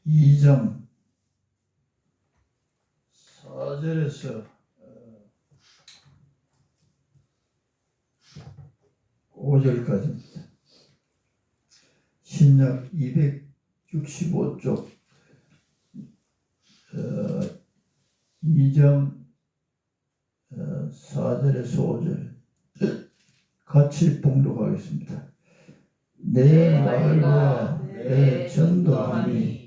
2장 4절에서 5절까지입니다. 신약 265쪽 2장 4절에서 5절 같이 봉독하겠습니다. 내 말과 내 전도함이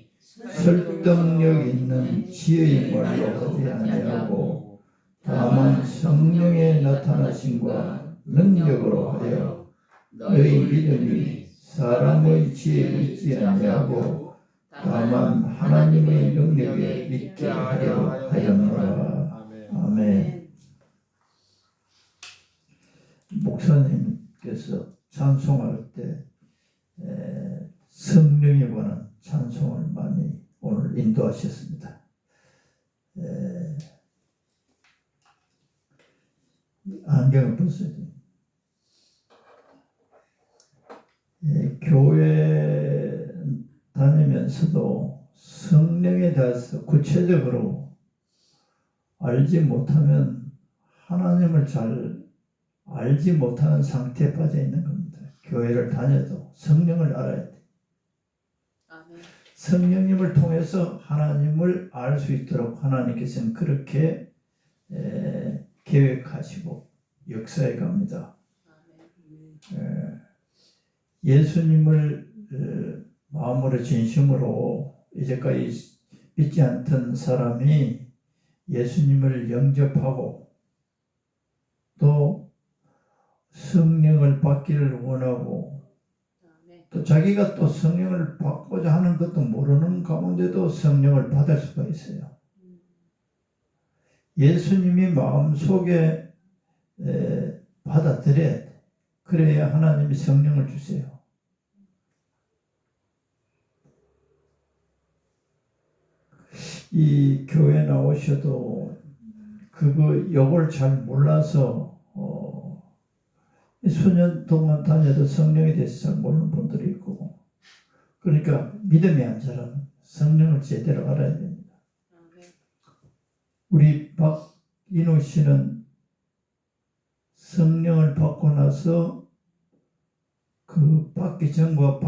설득력 있는 지혜의 말로 하지 아니하고 다만 성령의 나타나심과 능력으로 하여 너희 믿음이 사람의 지혜에 있지 아니하고 다만 하나님의 능력에 있게 하려 하였노라. 아멘. 목사님께서 찬송할 때 성령에 관한 찬송을 많이 오늘 인도하셨습니다. 안경을 벗어야 돼요. 교회 다니면서도 성령에 대해서 구체적으로 알지 못하면 하나님을 잘 알지 못하는 상태에 빠져 있는 겁니다. 교회를 다녀도 성령을 알아야 돼. 성령님을 통해서 하나님을 알 수 있도록 하나님께서는 그렇게 계획하시고 역사해 갑니다. 예수님을 마음으로 진심으로 이제까지 믿지 않던 사람이 예수님을 영접하고 또 성령을 받기를 원하고 또 자기가 또 성령을 받고자 하는 것도 모르는 가운데도 성령을 받을 수가 있어요. 예수님이 마음속에 받아들여야 돼. 그래야 하나님이 성령을 주세요. 이 교회 나오셔도 그거 요걸 잘 몰라서 수년 동안 다녀도 성령에 대해서 잘 모르는 분들이 있고, 그러니까 믿음이 안 자라는 성령을 제대로 알아야 됩니다. 우리 박인호 씨는 성령을 받고 나서 그 받기 전과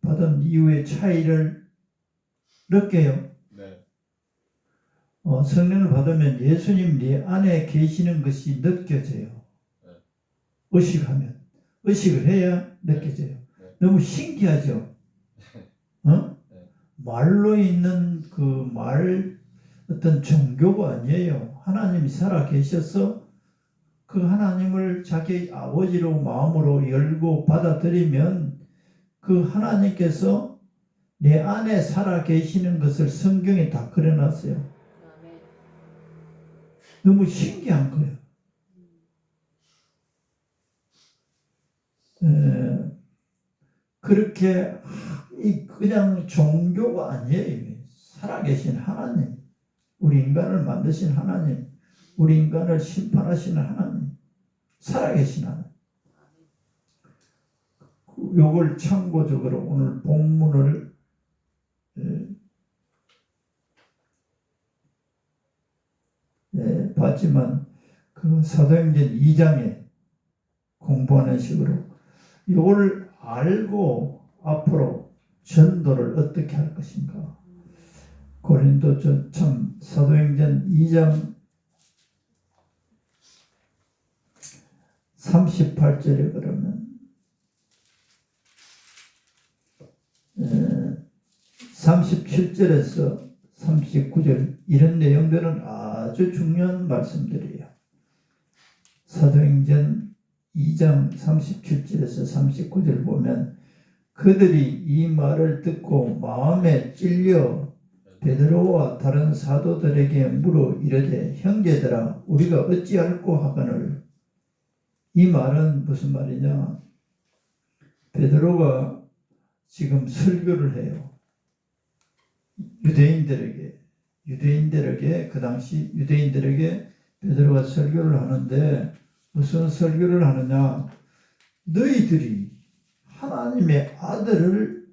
받은 이후의 차이를 느껴요. 네. 성령을 받으면 예수님 네 안에 계시는 것이 느껴져요. 의식하면, 의식을 해야 느껴져요. 너무 신기하죠? 말로 있는 그 말, 어떤 종교가 아니에요. 하나님이 살아 계셔서 그 하나님을 자기 아버지로 마음으로 열고 받아들이면 그 하나님께서 내 안에 살아 계시는 것을 성경에 다 그려놨어요. 너무 신기한 거예요. 그렇게 그냥 종교가 아니에요. 살아계신 하나님, 우리 인간을 만드신 하나님, 우리 인간을 심판하시는 하나님, 살아계신 하나님. 요걸 참고적으로 오늘 본문을 봤지만 그 사도행전 2장에 공부하는 식으로 이걸 알고 앞으로 전도를 어떻게 할 것인가. 고린도 참 사도행전 2장 38절에 그러면 37절에서 39절 이런 내용들은 아주 중요한 말씀들이에요. 사도행전 2장 37절에서 39절 보면 그들이 이 말을 듣고 마음에 찔려 베드로와 다른 사도들에게 물어 이르되 형제들아 우리가 어찌할꼬 하거늘. 이 말은 무슨 말이냐? 베드로가 지금 설교를 해요. 유대인들에게 그 당시 유대인들에게 베드로가 설교를 하는데 무슨 설교를 하느냐? 너희들이 하나님의 아들을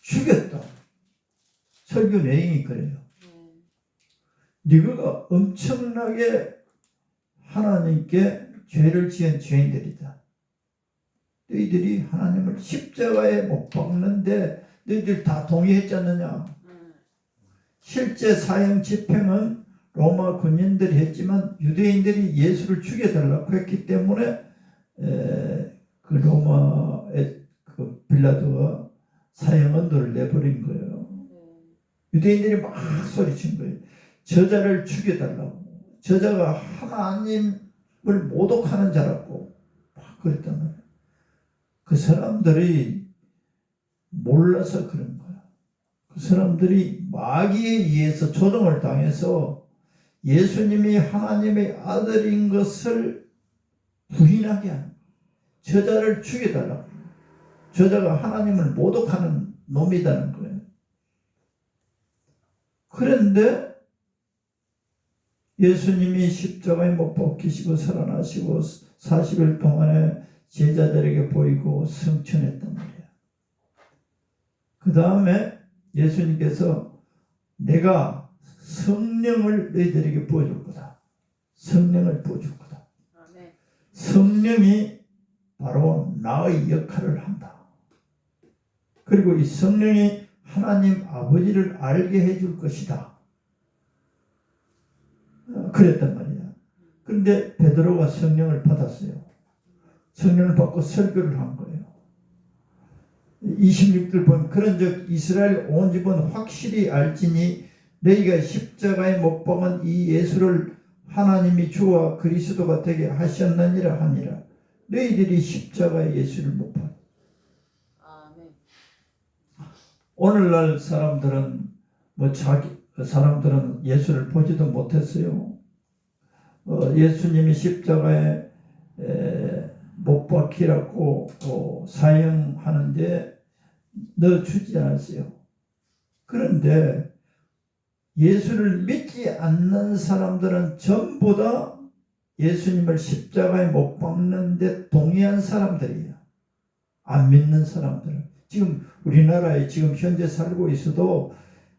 죽였다. 설교 내용이 그래요. 너희가 엄청나게 하나님께 죄를 지은 죄인들이다. 너희들이 하나님을 십자가에 못 박는데 너희들 다 동의했지 않느냐. 실제 사형 집행은 로마 군인들이 했지만 유대인들이 예수를 죽여달라고 했기 때문에 그 로마의 그 빌라도가 사형 언도를 내버린 거예요. 유대인들이 막 소리친 거예요. 저자를 죽여달라고. 저자가 하나님을 모독하는 자라고 막 그랬단 말이에요. 그 사람들이 몰라서 그런 거야. 그 사람들이 마귀에 의해서 조종을 당해서 예수님이 하나님의 아들인 것을 부인하게 하는 거야. 저자를 죽여달라고. 저자가 하나님을 모독하는 놈이라는 거예요. 그런데 예수님이 십자가에 못 박히시고 살아나시고 40일 동안에 제자들에게 보이고 승천했단 말이에요. 그 다음에 예수님께서 내가 성령을 너희들에게 부어줄 거다. 성령을 부어줄 거다. 성령이 바로 나의 역할을 한다. 그리고 이 성령이 하나님 아버지를 알게 해줄 것이다. 그랬단 말이야. 그런데 베드로가 성령을 받았어요. 성령을 받고 설교를 한 거예요. 26절 보면 그런즉 이스라엘 온 집은 확실히 알지니 너희가 십자가에 못 박은 이 예수를 하나님이 주와 그리스도가 되게 하셨느니라 하니라. 너희들이 십자가에 예수를 못 박아. 오늘날 사람들은 사람들은 예수를 보지도 못했어요. 예수님이 십자가에 못 박히라고 사형하는데 넣어주지 않았어요. 그런데 예수를 믿지 않는 사람들은 전부 다 예수님을 십자가에 못 박는데 동의한 사람들이에요. 안 믿는 사람들은. 지금 우리나라에 지금 현재 살고 있어도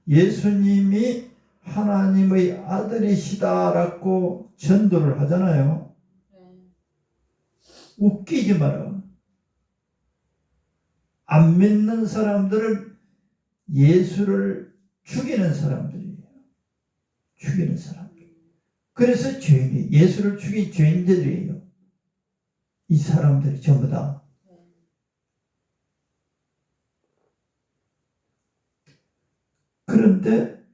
예수님이 하나님의 아들이시다라고 전도를 하잖아요. 웃기지 마라. 안 믿는 사람들은 예수를 죽이는 사람들이에요. 죽이는 사람들. 그래서 죄인이 예수를 죽인 죄인들이에요. 이 사람들이 전부 다. 그런데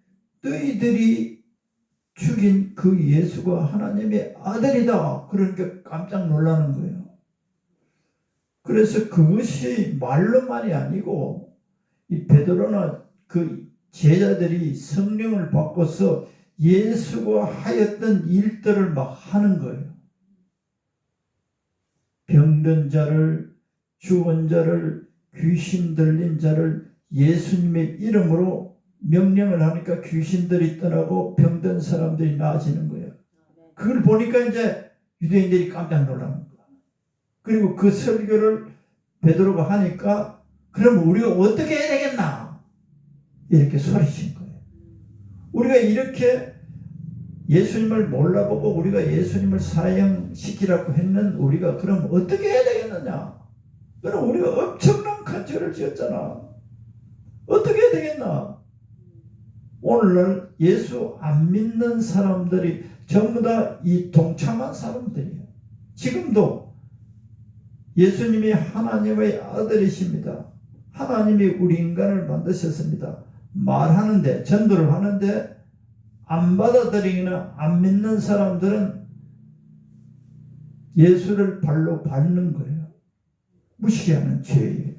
너희들이 죽인 그 예수가 하나님의 아들이다. 그러니까 깜짝 놀라는 거예요. 그래서 그것이 말로만이 아니고 이 베드로나 그 제자들이 성령을 받고서 예수가 하였던 일들을 막 하는 거예요. 병든 자를, 죽은 자를, 귀신 들린 자를 예수님의 이름으로 명령을 하니까 귀신들이 떠나고 병든 사람들이 나아지는 거예요. 그걸 보니까 이제 유대인들이 깜짝 놀라는 거예요. 그리고 그 설교를 베드로가 하니까 그럼 우리가 어떻게 해야 되겠나? 이렇게 소리친 거예요. 우리가 이렇게 예수님을 몰라보고 우리가 예수님을 사형시키라고 했는 우리가 그럼 어떻게 해야 되겠느냐? 그럼 우리가 엄청난 큰 죄를 지었잖아. 어떻게 해야 되겠나? 오늘날 예수 안 믿는 사람들이 전부 다 이 동참한 사람들이에요. 지금도 예수님이 하나님의 아들이십니다. 하나님이 우리 인간을 만드셨습니다. 말하는데, 전도를 하는데 안 받아들이거나 안 믿는 사람들은 예수를 발로 밟는 거예요. 무시하는 죄예요.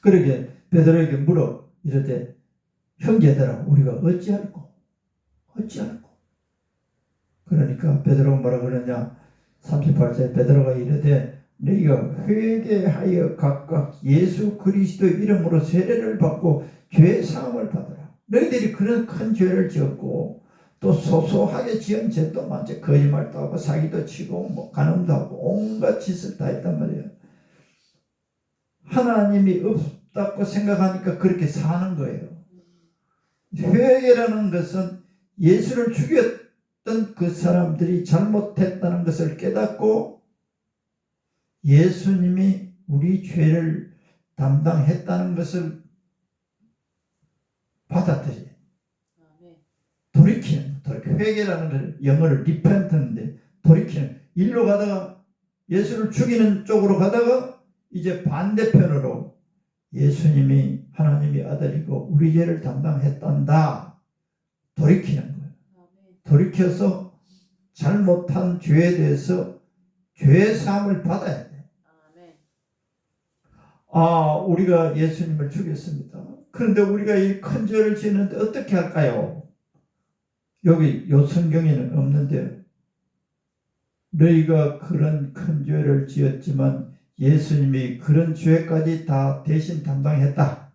그러게 베드로에게 물어 이르되 형제들아 우리가 어찌할꼬? 그러니까 베드로가 뭐라 그러냐? 38절에 베드로가 이르되 너희가 회개하여 각각 예수 그리스도 이름으로 세례를 받고 죄 사함을 받으라. 너희들이 그런 큰 죄를 지었고 또 소소하게 지은 죄도 많지. 거짓말도 하고 사기도 치고 뭐 간음도 하고 온갖 짓을 다 했단 말이에요. 하나님이 없다고 생각하니까 그렇게 사는 거예요. 회개라는 것은 예수를 죽였던 그 사람들이 잘못했다는 것을 깨닫고 예수님이 우리 죄를 담당했다는 것을 받아들여요. 돌이키는, 회개라는 걸 영어로 repent인데 돌이키는, 일로 가다가 예수를 죽이는 쪽으로 가다가 이제 반대편으로 예수님이 하나님의 아들이고 우리 죄를 담당했단다. 돌이키는 거예요. 돌이켜서 잘못한 죄에 대해서 죄 사함을 받아야 돼요. 우리가 예수님을 죽였습니다. 그런데 우리가 이 큰 죄를 지는데 어떻게 할까요? 여기 요 성경에는 없는데 너희가 그런 큰 죄를 지었지만 예수님이 그런 죄까지 다 대신 담당했다.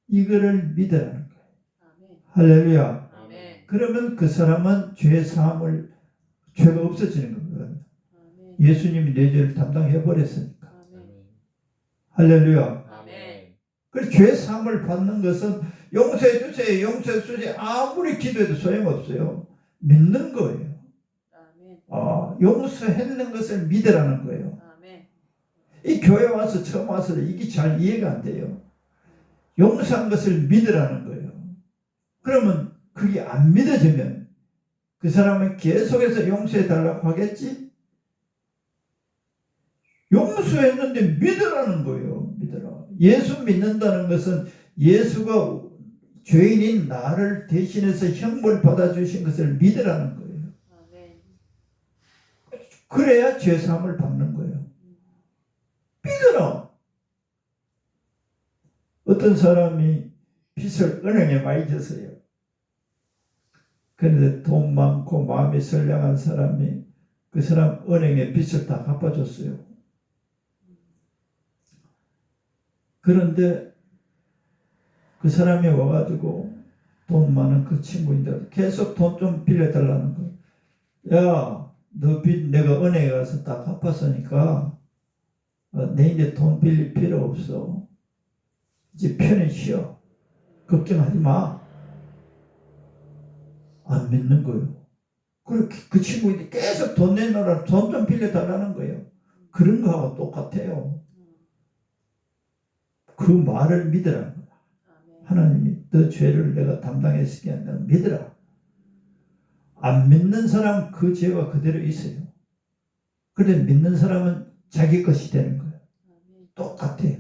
이거를 믿으라는 거예요. 할렐루야. 그러면 그 사람은 죄 사함을, 죄가 없어지는 겁니다. 예수님이 내 죄를 담당해 버렸으니까. 할렐루야. 그래서 죄 사함을 받는 것은 용서해 주세요, 용서해 주세요. 아무리 기도해도 소용없어요. 믿는 거예요. 용서했는 것을 믿으라는 거예요. 이 교회 와서 처음 와서 이게 잘 이해가 안 돼요. 용서한 것을 믿으라는 거예요. 그러면 그게 안 믿어지면 그 사람은 계속해서 용서해 달라고 하겠지? 용서했는데 믿으라는 거예요. 믿으라. 예수 믿는다는 것은 예수가 죄인인 나를 대신해서 형벌 받아주신 것을 믿으라는 거예요. 그래야 죄사함을 받는 거예요. 믿으라. 어떤 사람이 빚을 은행에 많이 졌어요. 그런데 돈 많고 마음이 선량한 사람이 그 사람 은행에 빚을 다 갚아줬어요. 그런데 그 사람이 와가지고 돈 많은 그 친구인데 계속 돈 좀 빌려달라는 거예요. 야, 너 빚 내가 은행에 가서 다 갚았으니까 내 이제 돈 빌릴 필요 없어. 이제 편히 쉬어. 걱정하지 마. 안 믿는 거예요. 그렇게 그 친구인데 계속 돈 내놓으라, 돈 좀 빌려달라는 거예요. 그런 거하고 똑같아요. 그 말을 믿으라는 거야. 하나님이 너 죄를 내가 담당했으니까 내가 믿으라. 안 믿는 사람 그 죄가 그대로 있어요. 그래 믿는 사람은 자기 것이 되는 거예요. 똑같아요.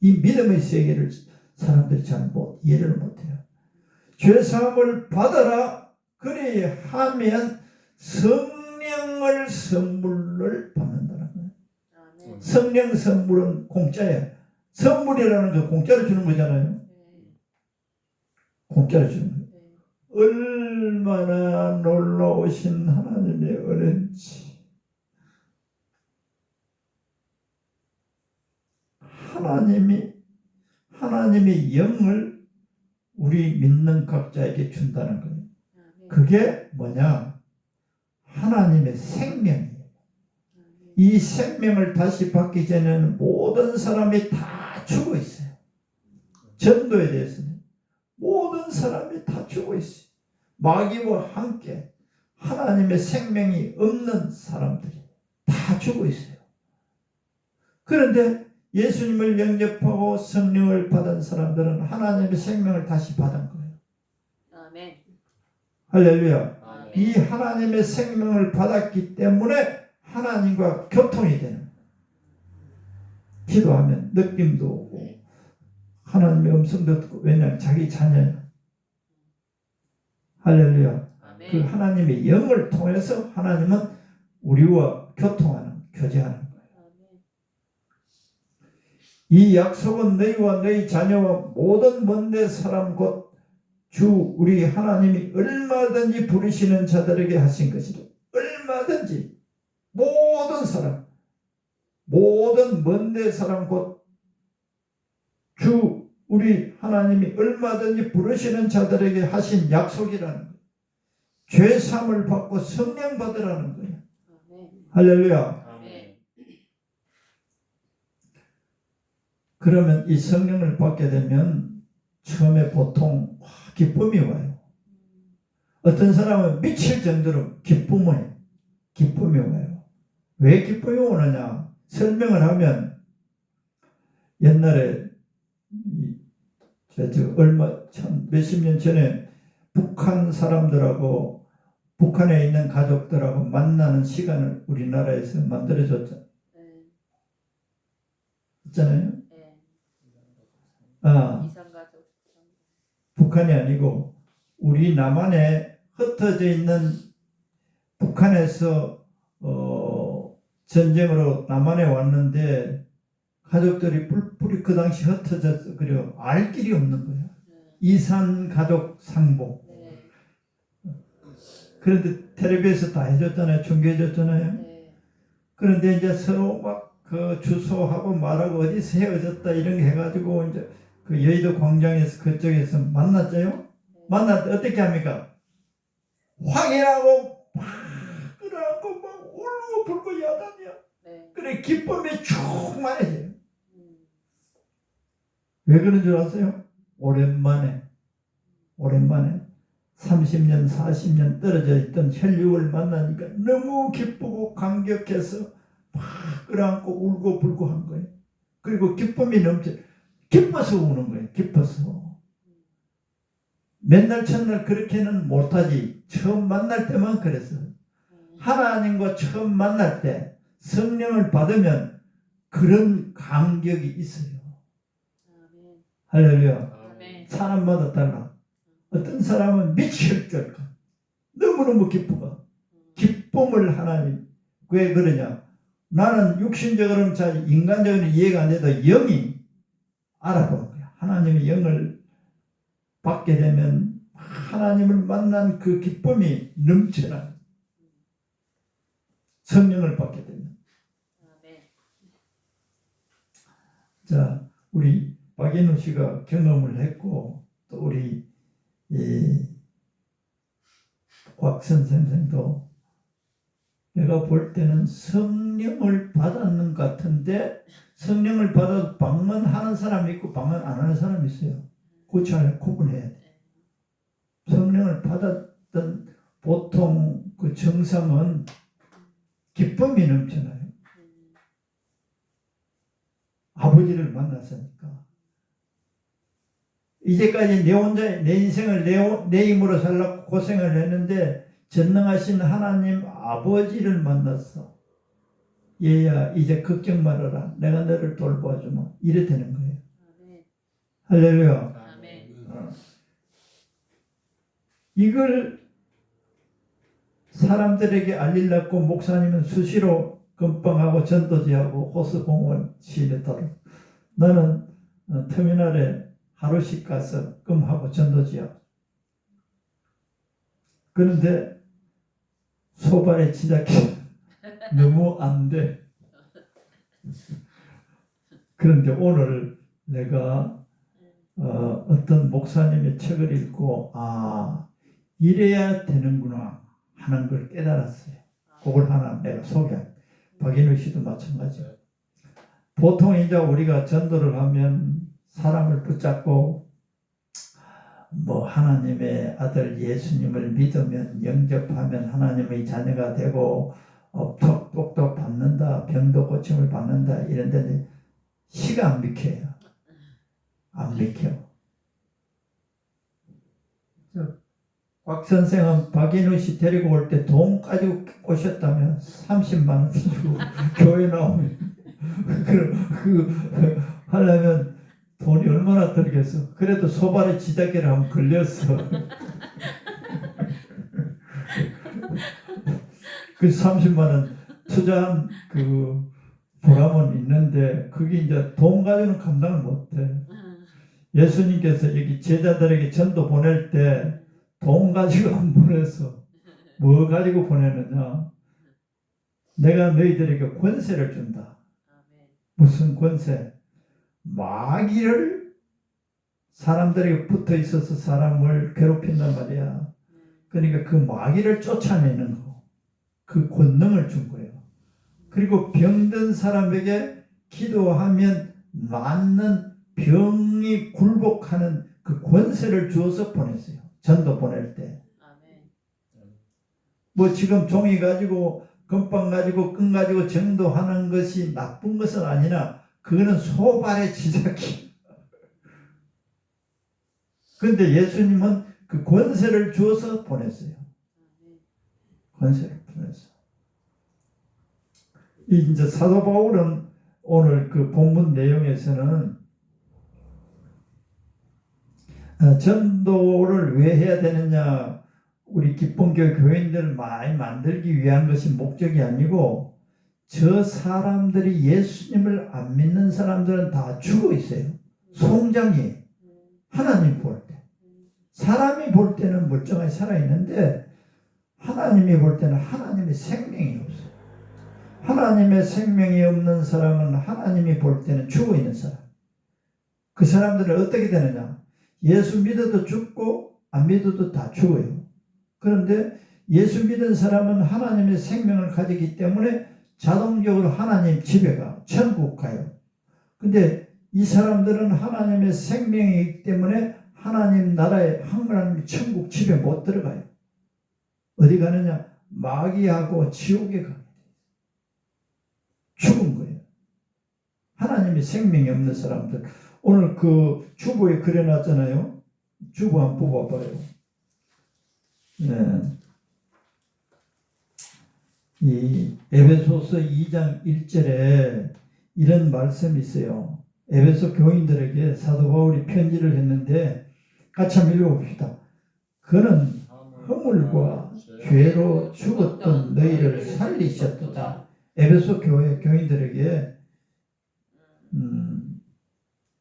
이 믿음의 세계를 사람들이 잘 이해를 못해요. 죄사함을 받아라. 그래야 하면 성령을 선물을 받는다는 거예요. 성령 선물은 공짜예요. 선물이라는 거 공짜로 주는 거잖아요. 공짜로 주는 거예요. 얼마나 놀라우신 하나님의 은혜인지. 하나님의 영을 우리 믿는 각자에게 준다는 거예요. 그게 뭐냐? 하나님의 생명이에요. 이 생명을 다시 받기 전에는 모든 사람이 다 죽어 있어요. 전도에 대해서는 모든 사람이 다 죽어 있어요. 마귀와 함께 하나님의 생명이 없는 사람들이 다 죽어 있어요. 그런데 예수님을 영접하고 성령을 받은 사람들은 하나님의 생명을 다시 받은 거예요. 아멘. 할렐루야. 아멘. 이 하나님의 생명을 받았기 때문에 하나님과 교통이 되는 거예요. 기도하면 느낌도 오고 하나님의 음성도 듣고, 왜냐하면 자기 자녀는 할렐루야. 아멘. 그 하나님의 영을 통해서 하나님은 우리와 교통하는, 교제하는 거예요. 이 약속은 너희와 너희 자녀와 모든 먼데 사람 곧 주 우리 하나님이 얼마든지 부르시는 자들에게 하신 것이라. 얼마든지 모든 사람, 모든 먼데 사람 곧 주 우리 하나님이 얼마든지 부르시는 자들에게 하신 약속이라는 거예요. 죄 사함을 받고 성령 받으라는 거예요. 아멘. 할렐루야. 아멘. 그러면 이 성령을 받게 되면 처음에 보통 기쁨이 와요. 어떤 사람은 미칠 정도로 기쁨이 와요. 왜 기쁨이 오느냐? 설명을 하면 옛날에 몇십 년 전에 북한 사람들하고 북한에 있는 가족들하고 만나는 시간을 우리나라에서 만들어줬잖아요. 있잖아요. 이산가족. 북한이 아니고 우리 남한에 흩어져 있는 북한에서 전쟁으로 남한에 왔는데 가족들이 뿔뿔이 그 당시 흩어졌어. 그리고 알 길이 없는 거예요. 이산 가족 상봉. 그런데 텔레비에서 다 해줬잖아요. 중계해줬잖아요. 그런데 이제 서로 막 그 주소하고 말하고 어디서 헤어졌다 이런 게 해가지고 이제 그 여의도 광장에서 그쪽에서 만났죠요. 만날 때 어떻게 합니까? 확인하고 막 끌어안고 막 울고 불고 야단이야. 그래 기쁨이 충만해져요. 왜 그런 줄 아세요? 오랜만에 30년 40년 떨어져 있던 혈육을 만나니까 너무 기쁘고 감격해서 막 끌어안고 울고 불고 한 거예요. 그리고 기쁨이 기뻐서 우는 거예요. 기뻐서. 맨날 첫날 그렇게는 못하지. 처음 만날 때만 그랬어요. 하나님과 처음 만날 때 성령을 받으면 그런 감격이 있어요. 할렐루야. 사람마다 달라. 어떤 사람은 미칠 줄 너무너무 기쁘고 기쁨을 하나님 왜 그러냐? 나는 육신적으로는 잘 인간적으로 이해가 안 돼도 영이 알아보는 거야. 하나님의 영을 받게 되면 하나님을 만난 그 기쁨이 넘쳐나. 성령을 받게 되면. 자, 우리 박인우 씨가 경험을 했고 또 우리 곽선 선생도 내가 볼 때는 성령을 받았는 것 같은데 성령을 받아도 방언하는 사람이 있고 방언 안 하는 사람이 있어요. 그 잘 구분해야 돼. 성령을 받았던 보통 그 정상은 기쁨이 넘쳐나요. 아버지를 만났으니까. 이제까지 내 혼자 내 인생을 내 힘으로 살라고 고생을 했는데 전능하신 하나님 아버지를 만났어. 얘야 이제 걱정 말아라. 내가 너를 돌봐주마. 이래 되는 거예요. 할렐루야. 이걸 사람들에게 알리려고 목사님은 수시로 건빵하고 전도지하고 호수공원 시내도로 나는 터미널에 하루씩 가서 금하고 전도지하고 그런데 소발의 지작이 너무 안 돼. 그런데 오늘 내가 어떤 목사님의 책을 읽고 이래야 되는구나 하는 걸 깨달았어요. 그걸 하나 내가 소개할게요. 박인우 씨도 마찬가지예요. 보통 이제 우리가 전도를 하면 사람을 붙잡고 하나님의 아들 예수님을 믿으면 영접하면 하나님의 자녀가 되고 복도 받는다, 병도 고침을 받는다 이런데 시가 안 비켜요. 안 비켜. 곽 선생은 박인우 씨 데리고 올 때 돈 가지고 오셨다면 30만 원 주고 교회 나오면 하려면 돈이 얼마나 들겠어. 그래도 소발의 지자기를 한번 걸렸어. 그 30만 원 투자한 그 보람은 있는데 그게 이제 돈 가지고는 감당을 못해. 예수님께서 여기 제자들에게 전도 보낼 때 돈 가지고 안 보내서 뭐 가지고 보내느냐? 내가 너희들에게 권세를 준다. 무슨 권세? 마귀를 사람들에게 붙어 있어서 사람을 괴롭힌단 말이야. 그러니까 그 마귀를 쫓아내는 거, 그 권능을 준 거예요. 그리고 병든 사람에게 기도하면 많은 병이 굴복하는 그 권세를 주어서 보냈어요. 전도 보낼 때. 뭐 지금 종이 가지고 금방 가지고 끈 가지고 전도하는 것이 나쁜 것은 아니나 그거는 소발의 지자키. 그런데 예수님은 그 권세를 주어서 보냈어요. 권세를 보냈어. 이제 사도 바울은 오늘 그 본문 내용에서는 전도를 왜 해야 되느냐, 우리 기pon교회 교인들을 많이 만들기 위한 것이 목적이 아니고 저 사람들이 예수님을 안 믿는 사람들은 다 죽어 있어요. 송장이 하나님 볼 때. 사람이 볼 때는 멀쩡하게 살아있는데 하나님이 볼 때는 하나님의 생명이 없어요. 하나님의 생명이 없는 사람은 하나님이 볼 때는 죽어 있는 사람. 그 사람들은 어떻게 되느냐? 예수 믿어도 죽고 안 믿어도 다 죽어요. 그런데 예수 믿은 사람은 하나님의 생명을 가지기 때문에 자동적으로 하나님 집에 가, 천국 가요. 근데 이 사람들은 하나님의 생명이기 때문에 하나님 나라에, 하나님 천국 집에 못 들어가요. 어디 가느냐? 마귀하고 지옥에 가요. 죽은 거예요. 하나님의 생명이 없는 사람들. 오늘 그 주보에 그려놨잖아요. 주보 한번 뽑아봐요. 네. 이 에베소서 2장 1절에 이런 말씀이 있어요. 에베소 교인들에게 사도 바울이 편지를 했는데 같이 한번 읽어봅시다. 그는 허물과 죄로 죽었던 너희를 살리셨도다. 에베소 교회 교인들에게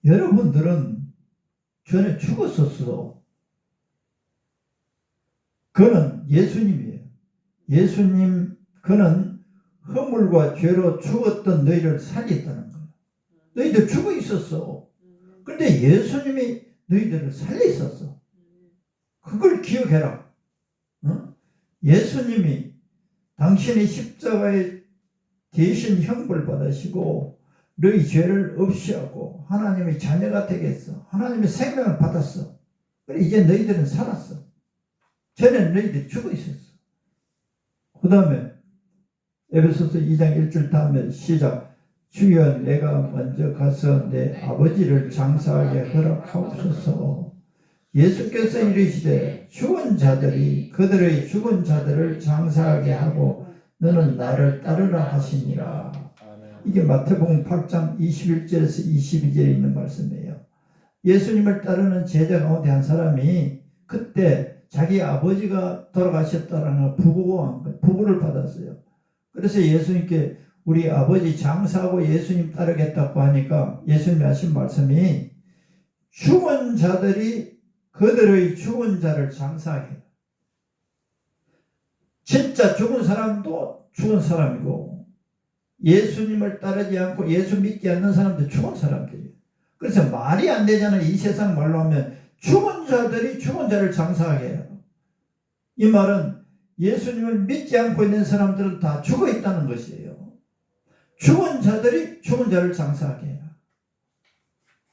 여러분들은 전에 죽었었어. 그는 예수님이에요. 예수님, 그는 허물과 죄로 죽었던 너희를 살렸다는 거예요. 너희들 죽어 있었어. 그런데 예수님이 너희들을 살렸었어. 그걸 기억해라. 어? 예수님이 당신의 십자가에 대신 형벌 받으시고 너희 죄를 없이 하고 하나님의 자녀가 되겠어. 하나님의 생명을 받았어. 그래 이제 너희들은 살았어. 전에는 너희들이 죽어 있었어. 그 다음에 에베소서 2장 1절 다음에 시작. 주여 내가 먼저 가서 내 아버지를 장사하게 허락하옵소서. 예수께서 이르시되 죽은 자들이 그들의 죽은 자들을 장사하게 하고 너는 나를 따르라 하시니라. 이게 마태복음 8장 21절에서 22절에 있는 말씀이에요. 예수님을 따르는 제자 가운데 한 사람이 그때 자기 아버지가 돌아가셨다라는 부고를 받았어요. 그래서 예수님께 우리 아버지 장사하고 예수님 따르겠다고 하니까 예수님이 하신 말씀이 죽은 자들이 그들의 죽은 자를 장사하게 해요. 진짜 죽은 사람도 죽은 사람이고 예수님을 따르지 않고 예수 믿지 않는 사람도 죽은 사람들이에요. 그래서 말이 안 되잖아요. 이 세상 말로 하면 죽은 자들이 죽은 자를 장사하게 해요. 이 말은 예수님을 믿지 않고 있는 사람들은 다 죽어 있다는 것이에요. 죽은 자들이 죽은 자를 장사하게 해요.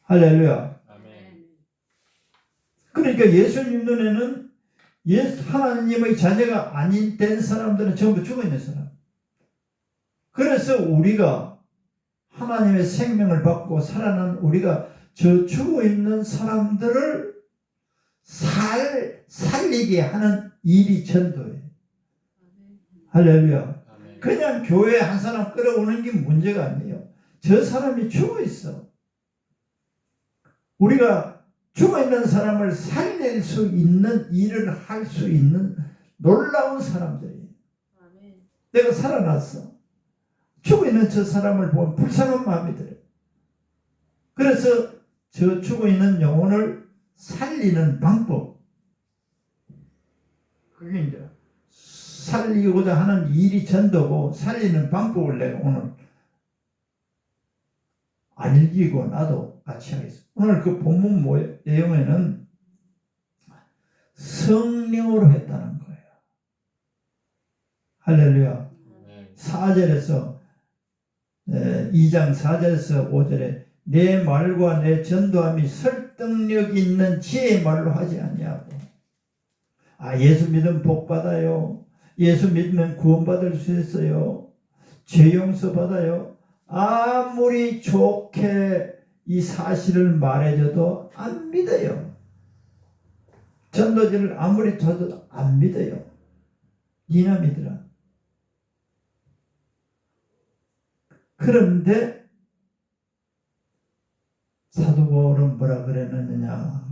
할렐루야. 그러니까 예수님 눈에는 하나님의 자녀가 아닌 된 사람들은 전부 죽어 있는 사람. 그래서 우리가 하나님의 생명을 받고 살아난 우리가 저 죽어 있는 사람들을 살리게 하는 일이 전도예요. 할렐루야. 그냥 교회에 한 사람 끌어오는 게 문제가 아니에요. 저 사람이 죽어 있어. 우리가 죽어 있는 사람을 살릴 수 있는 일을 할 수 있는 놀라운 사람들이에요. 내가 살아났어. 죽어 있는 저 사람을 보면 불쌍한 마음이 들어요. 그래서 저 죽어 있는 영혼을 살리는 방법, 그게 이제 살리고자 하는 일이 전도고 살리는 방법을 내가 오늘 알리고 나도 같이 하겠습니다. 오늘 그 본문 내용에는 성령으로 했다는 거예요. 할렐루야. 4절에서 2장 4절에서 5절에 내 말과 내 전도함이 설득력 있는 지혜의 말로 하지 아니하고, 예수 믿으면 복 받아요, 예수 믿으면 구원받을 수 있어요, 죄 용서 받아요, 아무리 좋게 이 사실을 말해줘도 안 믿어요. 전도지를 아무리 줘도 안 믿어요. 니나 믿으라. 그런데 사도 바울은 뭐라 그랬느냐?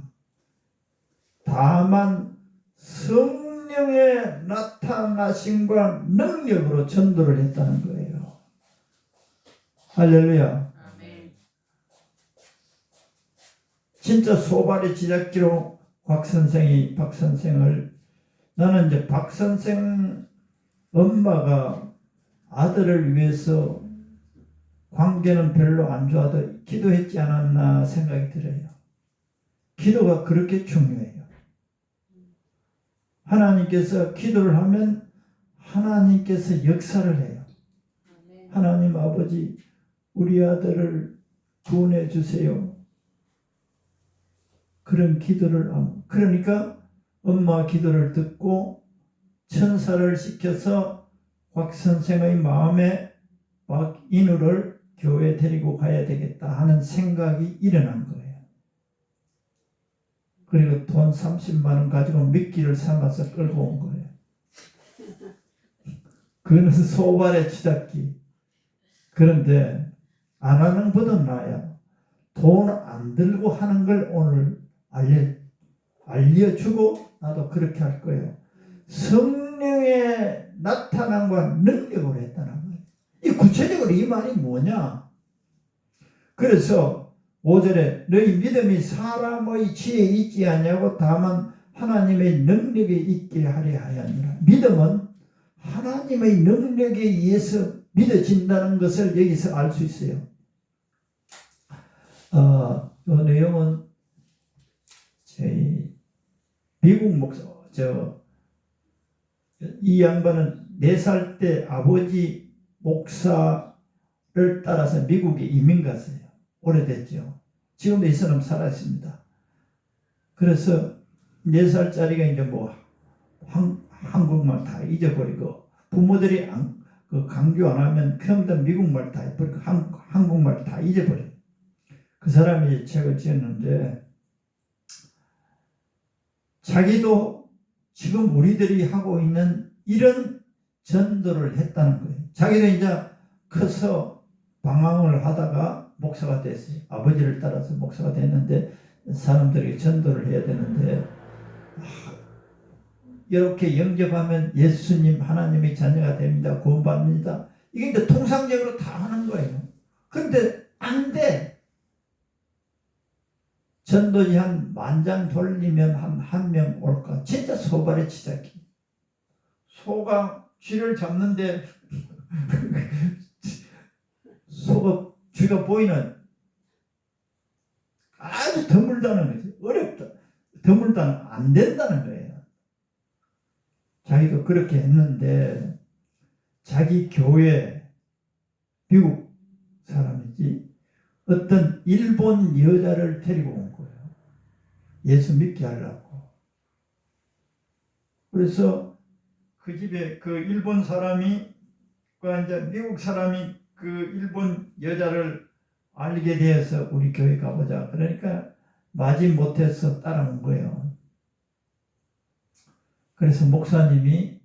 다만 성령의 나타나심과 능력으로 전도를 했다는 거예요. 할렐루야. 아멘. 진짜 소발의 지잡기로 박 선생을, 나는 이제 박 선생 엄마가 아들을 위해서 관계는 별로 안 좋아도 기도했지 않았나 생각이 들어요. 기도가 그렇게 중요해요. 하나님께서 기도를 하면 하나님께서 역사를 해요. 하나님 아버지, 우리 아들을 구원해 주세요. 그런 기도를, 그러니까 엄마 기도를 듣고 천사를 시켜서 곽 선생의 마음에 박인우를 교회에 데리고 가야 되겠다 하는 생각이 일어난 거예요. 그리고 돈 30만 원 가지고 미끼를 삼아서 끌고 온 거예요. 그는 소발의 치닫기. 그런데 안 하는 것보다 나아요. 돈 안 들고 하는 걸 오늘 알려주고 나도 그렇게 할 거예요. 성령의 나타남과 능력으로 했다는 거예요. 이 구체적으로 이 말이 뭐냐? 그래서 5절에 너희 믿음이 사람의 지혜에 있지 아니하고 다만 하나님의 능력에 있게 하려 하였느라. 믿음은 하나님의 능력에 의해서 믿어진다는 것을 여기서 알 수 있어요. 이 내용은 저희 미국 목사, 이 양반은 4살 때 아버지 목사를 따라서 미국에 이민 갔어요. 오래됐죠. 지금도 이 사람 살아 있습니다. 그래서 4살짜리가 이제 한국말 다 잊어버리고, 부모들이 강조 안 하면 그럼 다 미국말 다 잊어버리고 한국말 다 잊어버려요. 그 사람이 책을 지었는데, 자기도 지금 우리들이 하고 있는 이런 전도를 했다는 거예요. 자기도 이제 커서 방황을 하다가 목사가 됐어요. 아버지를 따라서 목사가 됐는데 사람들에게 전도를 해야 되는데, 이렇게 영접하면 예수님 하나님의 자녀가 됩니다. 구원받습니다. 이게 이제 통상적으로 다 하는 거예요. 그런데 안 돼. 전도지 한 10,000장 돌리면 한 명 올까? 진짜 소발의 치닫기. 소가 쥐를 잡는데 소가 쥐가 보이는, 아주 드물다는 거지. 어렵다. 드물다는 안 된다는 거예요. 자기가 그렇게 했는데 자기 교회, 미국 사람이지, 어떤 일본 여자를 데리고 온 거예요. 예수 믿게 하려고. 그래서 그 집에 그 일본 사람이, 이제 미국 사람이 그 일본 여자를 알게 되어서 우리 교회 가보자. 그러니까 마지 못해서 따라온 거예요. 그래서 목사님이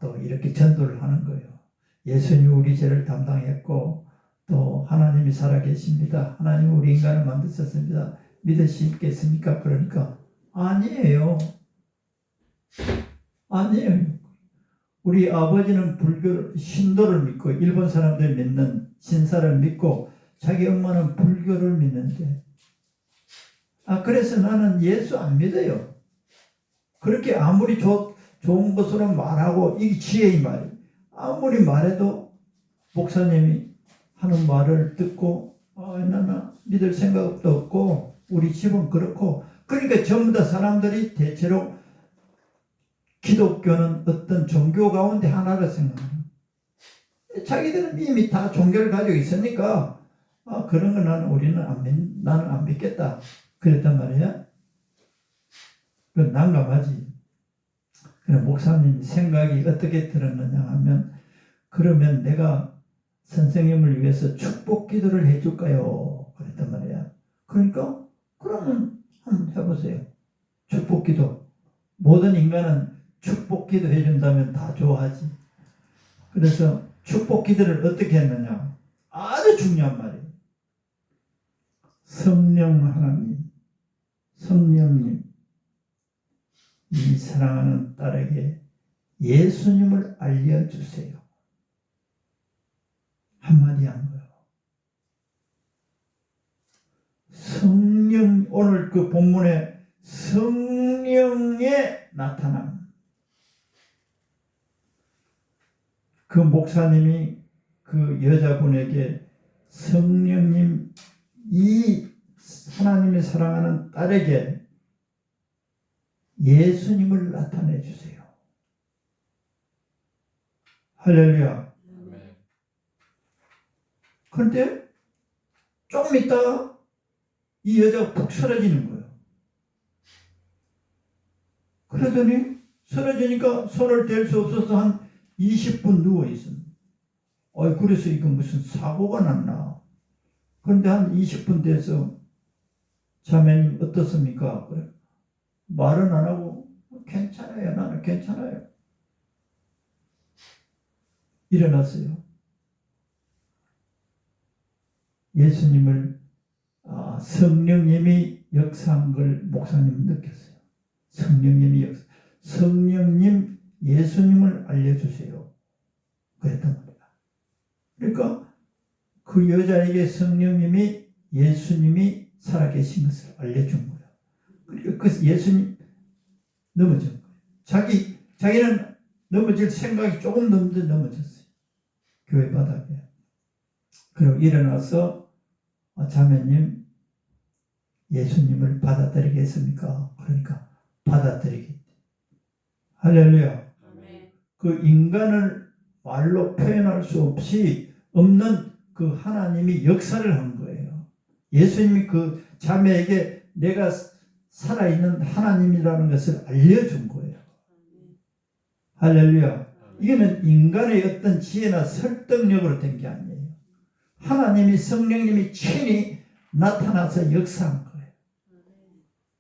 또 이렇게 전도를 하는 거예요. 예수님 우리 죄를 담당했고 또 하나님이 살아계십니다. 하나님 우리 인간을 만드셨습니다. 믿으시겠습니까? 그러니까 아니에요. 우리 아버지는 신도를 믿고 일본 사람들 믿는 신사를 믿고 자기 엄마는 불교를 믿는데, 그래서 나는 예수 안 믿어요. 그렇게 아무리 좋은 것으로 말하고, 이게 지혜의 말이에요. 아무리 말해도 목사님이 하는 말을 듣고 나는 믿을 생각도 없고 우리 집은 그렇고, 그러니까 전부 다 사람들이 대체로 기독교는 어떤 종교 가운데 하나를 생각해요. 자기들은 이미 다 종교를 가지고 있으니까 그런 거 나는 안 믿겠다. 그랬단 말이야. 그 난감하지. 그래, 목사님 생각이 어떻게 들었느냐 하면, 그러면 내가 선생님을 위해서 축복 기도를 해줄까요? 그랬단 말이야. 그러니까 그러면 한번 해보세요. 축복 기도. 모든 인간은 축복 기도 해준다면 다 좋아하지. 그래서 축복 기도를 어떻게 했느냐. 아주 중요한 말이에요. 성령 하나님, 성령님, 이 사랑하는 딸에게 예수님을 알려주세요. 한마디 한 거예요. 성령, 오늘 그 본문에 성령의 나타남. 그 목사님이 그 여자분에게 성령님, 이 하나님이 사랑하는 딸에게 예수님을 나타내 주세요. 할렐루야. 그런데 조금 있다가 이 여자가 푹 쓰러지는 거예요. 그러더니 쓰러지니까 손을 댈 수 없어서 한 20분 누워있습니다. 그래서 이거 무슨 사고가 났나. 그런데 한 20분 돼서 자매님 어떻습니까? 그래. 말은 안 하고 괜찮아요. 나는 괜찮아요. 일어났어요. 예수님을 성령님이 역사한 걸 목사님은 느꼈어요. 성령님 예수님을 알려주세요. 그랬단 말이야. 그러니까 그 여자에게 성령님이 예수님이 살아계신 것을 알려준 거야. 그래서 예수님 넘어진 거예요. 자기는 넘어질 생각이 조금 넘어졌어요. 교회 바닥에. 그리고 일어나서 자매님 예수님을 받아들이겠습니까? 그러니까 받아들이겠대. 할렐루야. 그 인간을 말로 표현할 수 없이 없는 그 하나님이 역사를 한 거예요. 예수님이 그 자매에게 내가 살아있는 하나님이라는 것을 알려준 거예요. 할렐루야. 이거는 인간의 어떤 지혜나 설득력으로 된 게 아니에요. 하나님이 성령님이 친히 나타나서 역사한 거예요.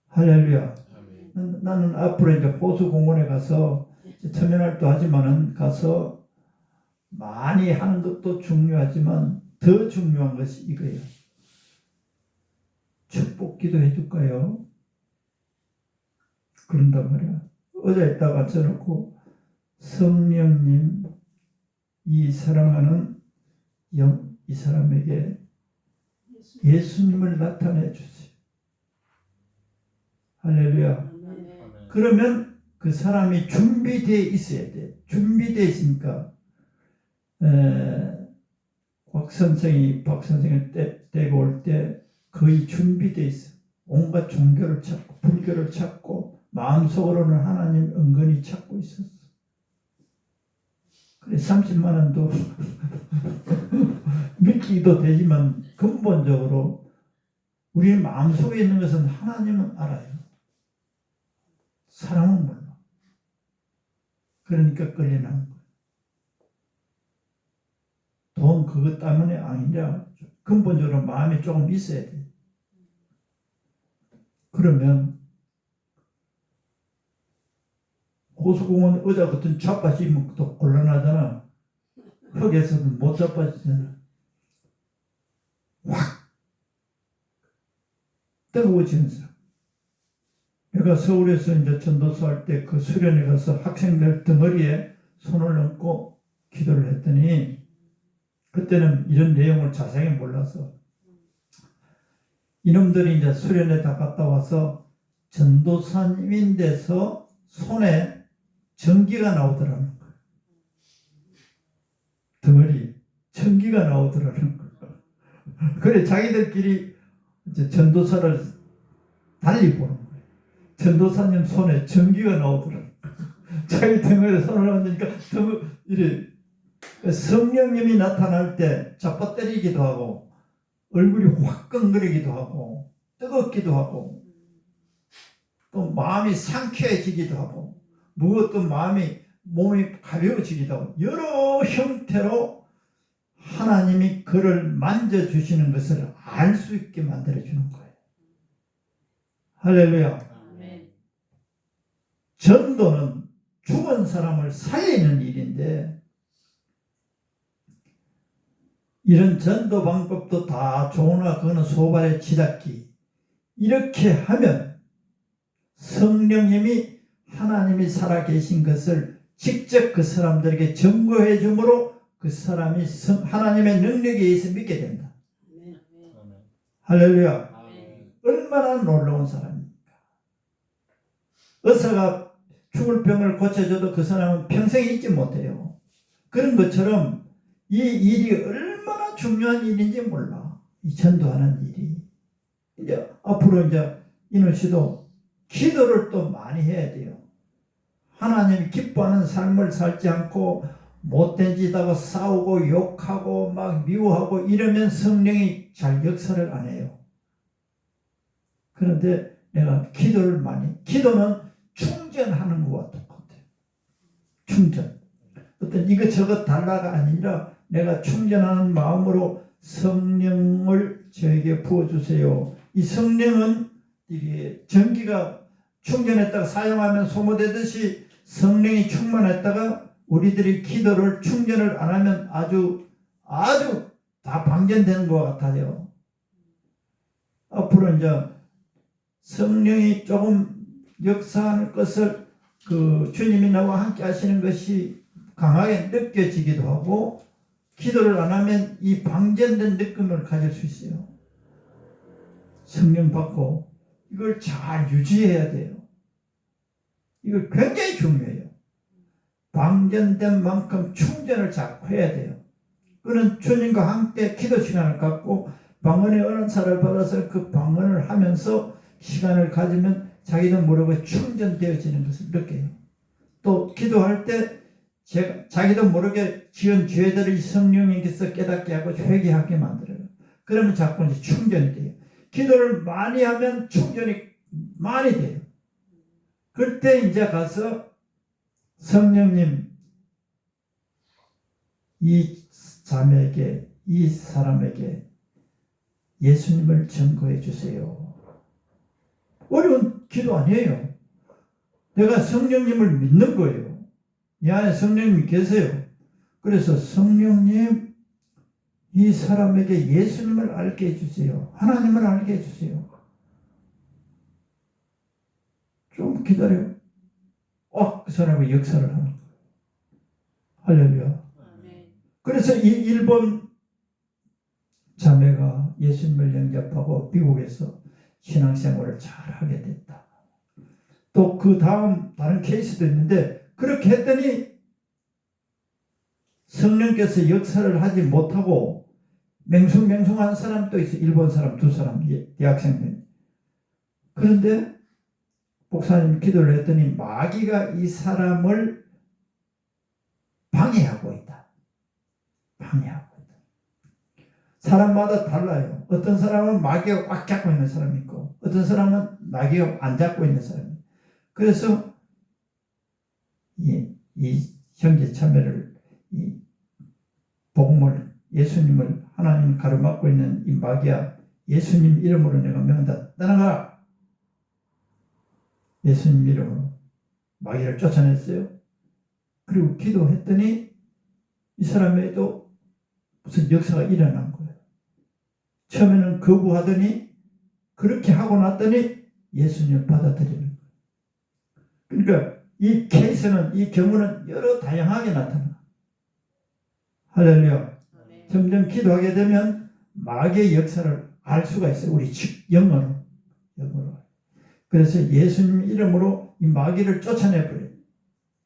할렐루야. 나는 앞으로 이제 호수공원에 가서 천연활도 하지만은 가서 많이 하는 것도 중요하지만 더 중요한 것이 이거예요. 축복 기도 해줄까요? 그런단 말이야. 어제에다가 써놓고 성령님 이 사랑하는 이 사람에게 예수님을 나타내 주세요. 할렐루야. 그러면 그 사람이 준비되어 있어야 돼. 준비되어 있으니까 박 선생이 떼고 올 때 거의 준비되어 있어. 온갖 종교를 찾고 불교를 찾고 마음속으로는 하나님 은근히 찾고 있었어. 그래 30만 원도 믿기도 되지만 근본적으로 우리 마음속에 있는 것은 하나님은 알아요. 사람은 몰라. 그러니까 끌려나는 거예요. 돈 그것 때문에 아니라 근본적으로 마음이 조금 있어야 돼. 그러면 호수공원 의자 같은 자빠지면 또 곤란하잖아. 흙에서도 못 자빠지잖아. 확 뜨거워지는 사람. 내가 서울에서 이제 전도서 할 때 그 수련회 가서 학생들 덩어리에 손을 얹고 기도를 했더니 그때는 이런 내용을 자세히 몰라서 이놈들이 이제 수련회 다 갔다 와서 전도사님인데서 손에 전기가 나오더라는 거예요. 덩어리 전기가 나오더라는 거예요. 그래 자기들끼리 이제 전도사를 달리 보는 거예요. 전도사님 손에 전기가 나오더라는 거예요. 자기 덩어리에 손을 얹으니까 이래 성령님이 나타날 때 잡아때리기도 하고 얼굴이 화끈거리기도 하고 뜨겁기도 하고 또 마음이 상쾌해지기도 하고 무엇도 몸이 가벼워지기도 하고 여러 형태로 하나님이 그를 만져주시는 것을 알 수 있게 만들어주는 거예요. 할렐루야. 아멘. 전도는 죽은 사람을 살리는 일인데 이런 전도 방법도 다 좋으나 그거는 소발의 치닫기. 이렇게 하면 성령님이 하나님이 살아계신 것을 직접 그 사람들에게 증거해 주므로 그 사람이 하나님의 능력에 의해서 믿게 된다. 아멘. 할렐루야. 아멘. 얼마나 놀라운 사람입니까? 의사가 죽을 병을 고쳐줘도 그 사람은 평생 잊지 못해요. 그런 것처럼 이 일이 얼마나 중요한 일인지 몰라. 이 전도하는 일이. 이제 앞으로 이제 인호 씨도 기도를 또 많이 해야 돼요. 하나님이 기뻐하는 삶을 살지 않고 못된 짓 하고 싸우고 욕하고 막 미워하고 이러면 성령이 잘 역사를 안 해요. 그런데 내가 기도를 기도는 충전하는 것과 똑같아요. 충전. 어떤 이것저것 달라가 아니라 내가 충전하는 마음으로 성령을 저에게 부어주세요. 이 성령은 이게 전기가 충전했다가 사용하면 소모되듯이 성령이 충만했다가 우리들이 기도를 충전을 안 하면 아주 다 방전되는 것 같아요. 앞으로 이제 성령이 조금 역사하는 것을 그 주님이 나와 함께 하시는 것이 강하게 느껴지기도 하고 기도를 안 하면 이 방전된 느낌을 가질 수 있어요. 성령 받고 이걸 잘 유지해야 돼요. 이거 굉장히 중요해요. 방전된 만큼 충전을 자꾸 해야 돼요. 그는 주님과 함께 기도 시간을 갖고 방언의 은사를 받아서 그 방언을 하면서 시간을 가지면 자기도 모르게 충전되어지는 것을 느껴요. 또 기도할 때 자기도 모르게 지은 죄들을 성령님께서 깨닫게 하고 회개하게 만들어요. 그러면 자꾸 이제 충전이 돼요. 기도를 많이 하면 충전이 많이 돼요. 그때 이제 가서 성령님 이 자매에게 이 사람에게 예수님을 증거해 주세요. 어려운 기도 아니에요. 내가 성령님을 믿는 거예요. 내 안에 성령님이 계세요. 그래서 성령님 이 사람에게 예수님을 알게 해주세요. 하나님을 알게 해주세요. 좀 기다려. 그 사람의 역사를 하는 거예요. 할렐루야. 그래서 이 일본 자매가 예수님을 영접하고 미국에서 신앙생활을 잘 하게 됐다. 또 그 다음 다른 케이스도 있는데 그렇게 했더니 성령께서 역사를 하지 못하고 맹숭맹숭한 사람도 있어. 일본 사람 2사람 대학생들. 그런데 목사님 기도를 했더니 마귀가 이 사람을 방해하고 있다. 방해하고 있다. 사람마다 달라요. 어떤 사람은 마귀가 꽉 잡고 있는 사람이 있고 어떤 사람은 마귀가 안 잡고 있는 사람이 있고 그래서 이 형제 자매를 이 복음을 예수님을 하나님을 가로막고 있는 이 마귀야 예수님 이름으로 내가 명한다. 떠나가라. 예수님 이름으로 마귀를 쫓아냈어요. 그리고 기도했더니 이 사람에도 무슨 역사가 일어난 거예요. 처음에는 거부하더니 그렇게 하고 났더니 예수님을 받아들이는 거예요. 그러니까 이 케이스는 이 경우는 여러 다양하게 나타나. 할렐루야. 점점 기도하게 되면 마귀의 역사를 알 수가 있어요. 우리 영어로. 그래서 예수님 이름으로 이 마귀를 쫓아내버려요.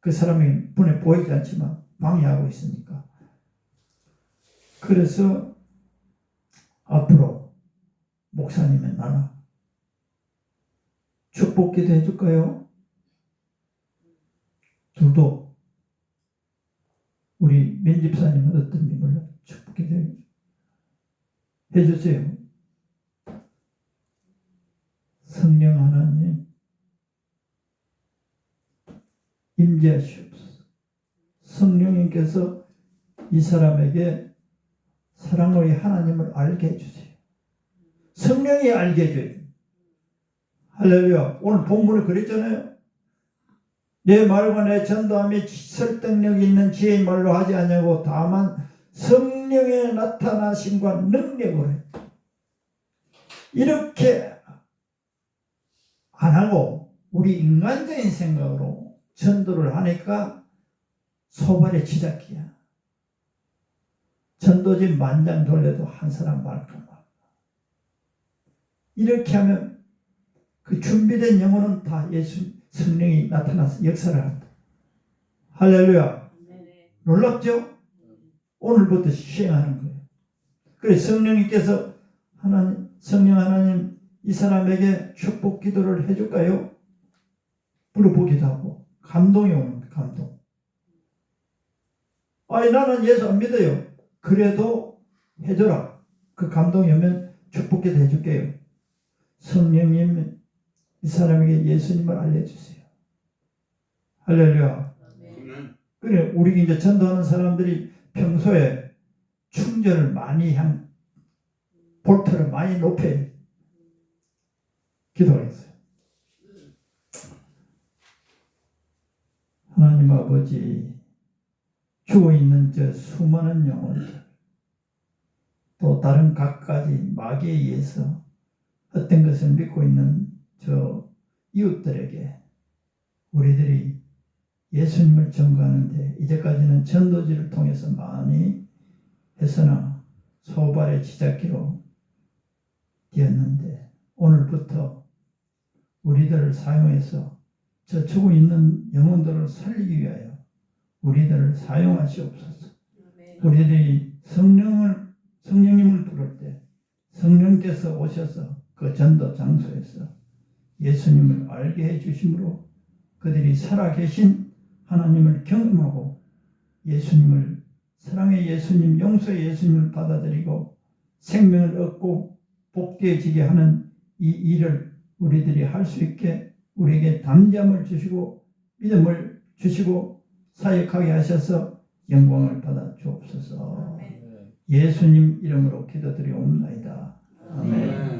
그 사람이 눈에 보이지 않지만 방해하고 있으니까. 그래서 앞으로 목사님은 나는 축복 기도 해줄까요? 둘도 우리 민집사님은 어떤지 몰라. 축복 기도 해줄까요? 해주세요. 성령 하나님 임재하시옵소서. 성령님께서 이 사람에게 사랑의 하나님을 알게 해주세요. 성령이 알게 해줘요. 할렐루야. 오늘 본문에 그랬잖아요. 내 말과 내 전도함이 설득력 있는 지혜의 말로 하지 않냐고, 다만 성령의 나타나심과 능력으로 해. 이렇게 안 하고 우리 인간적인 생각으로 전도를 하니까 소발의 지잡기야. 전도지 만장 돌려도 한 사람 말까 말. 이렇게 하면 그 준비된 영혼은 다 예수 성령이 나타나서 역사를 한다. 할렐루야. 놀랍죠? 오늘부터 시행하는 거예요. 그래서 성령님께서 성령 하나님 이 사람에게 축복 기도를 해줄까요? 물어보기도 하고 감동이 오는 거예요. 감동. 아니 나는 예수 안 믿어요. 그래도 해줘라. 그 감동이 오면 축복 기도 해줄게요. 성령님 이 사람에게 예수님을 알려주세요. 할렐루야. 그래 우리 이제 전도하는 사람들이 평소에 충전을 많이 한 볼트를 많이 높여 기도했어요. 하나님 아버지, 죽어있는 저 수많은 영혼들, 또 다른 각가지 마귀에 의해서 어떤 것을 믿고 있는 저 이웃들에게 우리들이 예수님을 전가하는데 이제까지는 전도지를 통해서 많이 했으나 소발의 지잡기로 되었는데 오늘부터 우리들을 사용해서 저 죽어 있는 영혼들을 살리기 위하여 우리들을 사용하시옵소서. 우리들이 성령님을 부를 때 성령께서 오셔서 그 전도 장소에서 예수님을 알게 해주심으로 그들이 살아계신 하나님을 경험하고 예수님을 사랑의 예수님, 용서의 예수님을 받아들이고 생명을 얻고 복되어지게 하는 이 일을 우리들이 할 수 있게 우리에게 담대함을 주시고 믿음을 주시고 사역하게 하셔서 영광을 받아 주옵소서. 예수님 이름으로 기도드리옵나이다. 아멘.